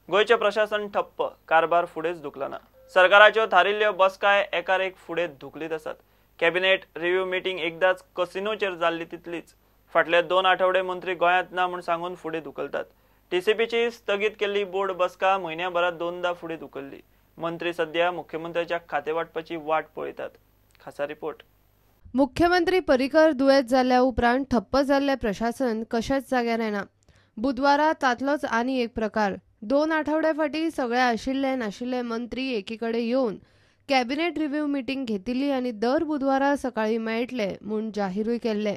गोयचे प्रशासन ठप्प, कारभार फुडेच धुकला ना। सरकाराच्यो थारिल्ल्यो बसकाय एकार एक फुडे धुकलीत आसात। कॅबिनेट रिव्ह्यू मीटिंग एकदाच कसिनोचेर जाल्ली तितलीच। फाटले 2 आठवडे मंत्री गोंयांत ना म्हूण सांगून फुडे धुकलतात। टीसीपीची स्थगीत केल्ली बोर्ड बसका म्हयन्याभरात 2दा फुडे धुकल्ली। मंत्री सध्या मुख्यमंत्र्याच्या खाते वाटपाची वाट पळयतात। खासा रिपोर्ट। मुख्यमंत्री पर्रीकर दुयेंत जाल्ल्या उपरांत ठप्प जाल्ले प्रशासन कशेच जाग्यार येना। बुधवारा तातलोच आनी एक प्रकार। 2 आठवडे फाटीं सगळे आशिल्ले नाशिल्ले मंत्री एकीकडे येवन कॅबिनेट रिव्ह्यू मीटिंग घेतिल्ली आनी दर बुधवारा सकाळीं मेळटले म्हूण जाहीरूय केल्ले।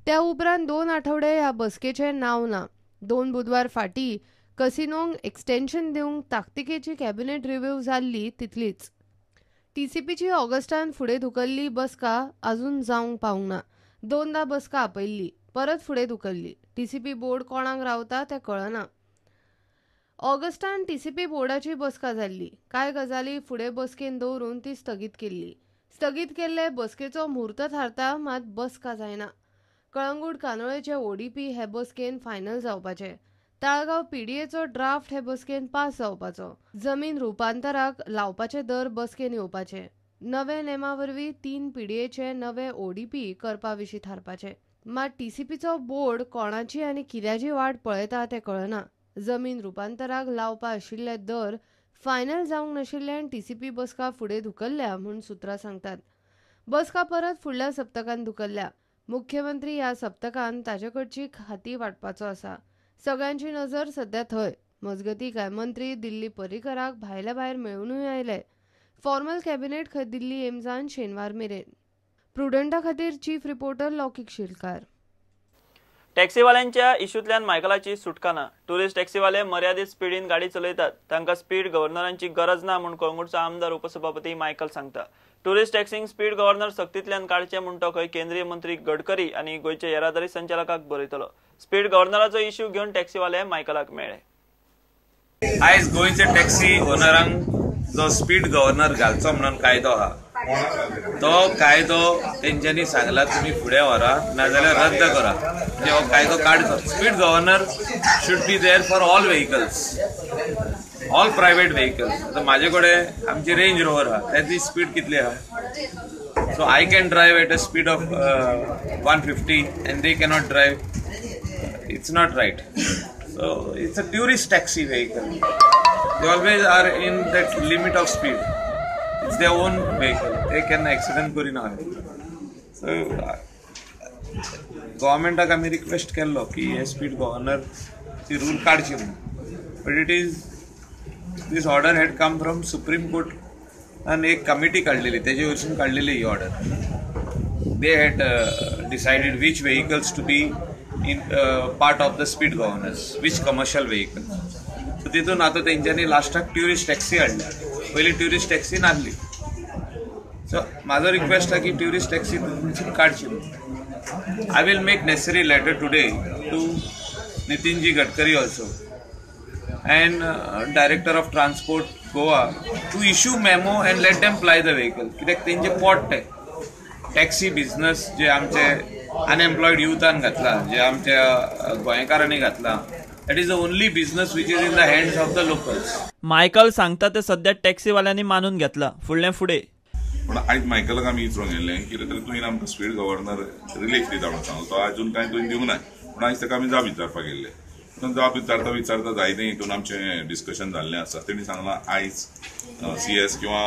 त्या उपरांत 2 आठवडे ह्या बसकेचें नांव ना। 2 बुधवार फाटीं कसिनोंक एक्सटेन्शन दिवंक ताकतिकेची कॅबिनेट रिव्ह्यू जाल्ली तितलीच। टीसीपीची ऑगस्टांत फुडें धुकल्ली बसका आजून जावंक पावंक ना। 2दा बसका आपयल्ली, परत फुडें धुकल्ली। टीसीपी बोर्ड कोणाक रावता तें कळना। ऑगस्टांत टीसीपी बोर्डाची बसका जाल्ली। कांय गजाली फुडें बसकेन दवरून ती स्थगीत केल्ली। स्थगीत केल्ले बसकेचो म्हूर्त थारता, मात बसका जायना। कळंगूट कांदोळेचे ओडीपी हे बसकेन फायनल जावपाचे। ताळगांव पीडीएचो ड्राफ्ट हे बसकेन पास जावपाचो। जमीन रुपांतराक लावपाचे दर बसकेन येवपाचे। नवे नेमा वरवीं 3 पीडीएचे नवे ओडीपी करपा विशीं थारपाचे। मात टीसीपीचो बोर्ड कोणाची आनी कित्याची वाट पळयता तें कळना। जमीन रुपांतराक लावपा आशिल्ले दर फायनल जावंक नाशिल्ल्यान टीसीपी बसका फुडें धुकल्ल्या म्हूण सुत्रां सांगतात। बसका परत फुडल्या सप्तकांत धुकल्ल्या। मुख्यमंत्री ह्या सप्तकांत ताचे कडची खाती वाटपाचो आसा। सगळ्यांची नजर सध्या थंय। मजगतीं कांय मंत्री दिल्ली पर्रीकराक भायल्या भायर मेळूनय आयले। फॉर्मल कॅबिनेट खंय दिल्ली एम्सांत शेनवार मेरेन। प्रुडंटा खातीर चीफ रिपोर्टर लौकीक शिलकार। टॅक्सीवाल्यांच्या इशूंतल्यान मायकलाची सुटका ना। टुरिस्ट टॅक्सीवाले मर्यादित स्पीडीन गाडी चलयतात। तांकां स्पीड गव्हर्नरांची गरज ना म्हूण कळंगूटचो आमदार उपसभापती मायकल सांगता। टुरिस्ट टॅक्सींक स्पीड गव्हर्नर सक्तींतल्यान काडचे म्हूण तो खंय केंद्रीय मंत्री गडकरी आनी गोंयचे येरादारी संचालकाक बरयतलो। स्पीड गव्हर्नराचो इश्यू घेवन टॅक्सीवाले मायकलाक मेळ्ळे। आयज गोंयचे टॅक्सी ओनरांक जो स्पीड गव्हर्नर घालचो म्हणून कायदो आहा, तो कायदो तेंच्यांनी सांगला तुम्ही फुडें व्हरात नाजाल्यार रद्द करा, म्हणजे हो कायदो काडचो। Speed governor should be there for all vehicles, all private vehicles. आता माझे कडेन आमची रेंज रोवर आहा, त्याची स्पीड कितली आहा? So I can drive at a speed of 150 and they cannot drive. It's not right. So it's a tourist taxi vehicle. They always are in that limit of speed. It's their own vehicle. They can accident करी ना। So गव्हर्नमेंटाक आमी request केल्लो की हे speed governor ती rule काडची म्हणून, but it is this order had come from Supreme Court आनी एक कमिटी काडलेली, तेजे वरसून काडलेली ही order. They had decided which vehicles to be in part of the speed governors, which commercial vehicle. So तितून आता तेंच्यांनी लास्टाक ट्युरिस्ट टॅक्सी हाडल्या। पयली ट्युरिस्ट टॅक्सी नासली। सो माझो रिक्वेस्ट आहे की ट्युरिस्ट टॅक्सी तुमची काडची। I will make necessary letter today to नितीनजी Gadkari also and director of transport Goa to issue memo and let them ply the vehicle. कित्याक तेंचे पोट टॅक्सी बिझनेस जे आमचे अनएम्प्लॉयड युथान घातला, जे आमच्या गोंयकारांनी घातला, that is the only business which is in the hands of the locals. Michael सांगता ते सध्या टॅक्सीवाल्यांनी मानून घेतला। फुडे पण आयज मायकलाक आमी विचारूंक गेल्ले कितें तरी तुवें आमकां स्पीड गव्हर्नर रिलीफ दिता म्हणून सांगलो। तो अजून कांय तुवें दिवंक ना, पूण आयज ताका आमी जाप विचारपाक गेल्ले। जाप विचारता जायते हितून आमचें डिस्कशन जाल्लें आसा। तेणी सांगलां आयज CS किंवा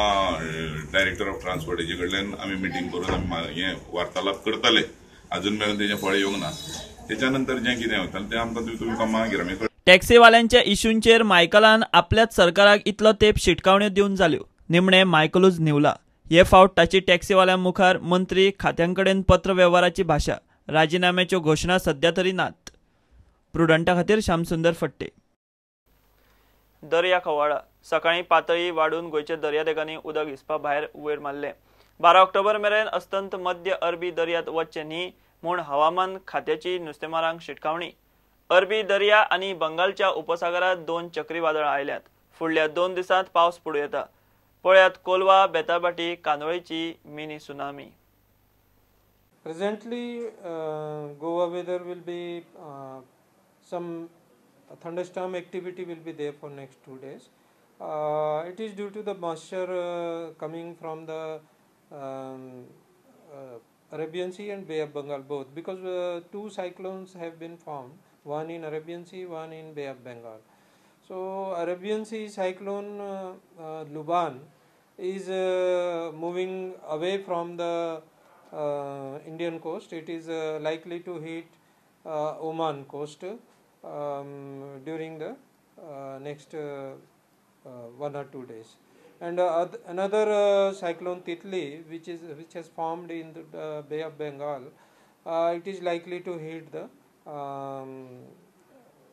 डायरेक्टर ऑफ ट्रान्सपोर्ट हेजे कडल्यान आमी मिटींग करून आमी हें वार्तालाप करतले। अजून मेरेन तेजें फळ येवंक ना। तेच्या नंतर जें कितें वतलें तें आमकां तुमकां मागीर आमी टॅक्सीवाल्यांच्या इशूंचेर मायकलान आपल्याच सरकाराक इतलो तेंप शिटकावण्यो दिवन जाल्यो। निमणे मायकलूच निवला। हे फावट ताची टॅक्सीवाल्यां मुखार मंत्री खात्यांकडेन पत्र व्यवहाराची भाशा। राजिनाम्याच्यो घोशणा सध्या तरी नात। प्रुडंटा खातीर श्यामसुंदर फट्टे। दर्या खवाळा सकाळीं पातळी वाडून गोंयच्या दर्यादेगांनी उदक हिसपा भायर वयर मारलें। 12 ऑक्टोबर मेरेन अस्तंत मध्य अरबी दर्यांत वचचें न्ही म्हूण हवामान खात्याची नुस्तेमारांक शिटकावणी। अरबी दर्या आनी बंगालच्या उपसागरांत 2 चक्रीवादळां आयल्यात। फुडल्या 2 दिसांत पावस पडूं येता। पळयात कोलवा, बेताबाटी, कांदोळेची mini tsunami. Presently, Goa weather will be some thunderstorm activity will be there for next 2 days. It is due to the moisture coming from the Arabian Sea and Bay of Bengal both, because 2 cyclones have been formed, one in Arabian Sea, one in Bay of Bengal. So Arabian Sea cyclone Luban is moving away from the Indian coast. It is likely to hit Oman coast during the next 1 or 2 days. And another cyclone Titli, which has formed in the Bay of Bengal, it is likely to hit the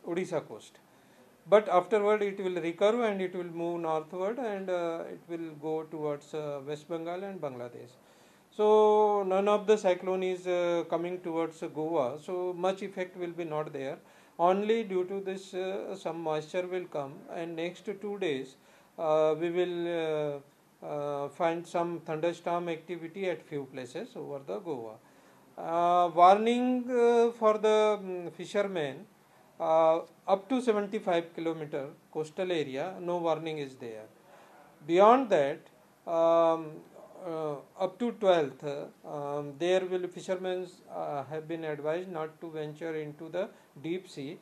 Odisha coast. But afterward it will recover and it will move northward, and it will go towards West Bengal and Bangladesh. So none of the cyclone is coming towards Goa, so much effect will be not there. Only due to this some moisture will come, and next 2 days we will find some thunderstorm activity at few places over the Goa. Warning for the fishermen, up to 75 kilometer coastal area, no warning is there. Beyond that, up to 12th, there will fishermen have been advised not to venture into the deep sea.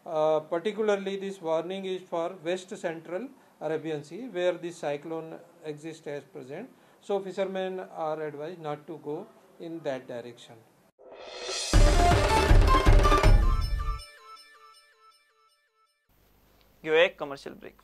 Particularly this warning is for west central Arabian Sea, where this cyclone exists as present. So fishermen are advised not to go in that direction. घेऊया एक commercial break.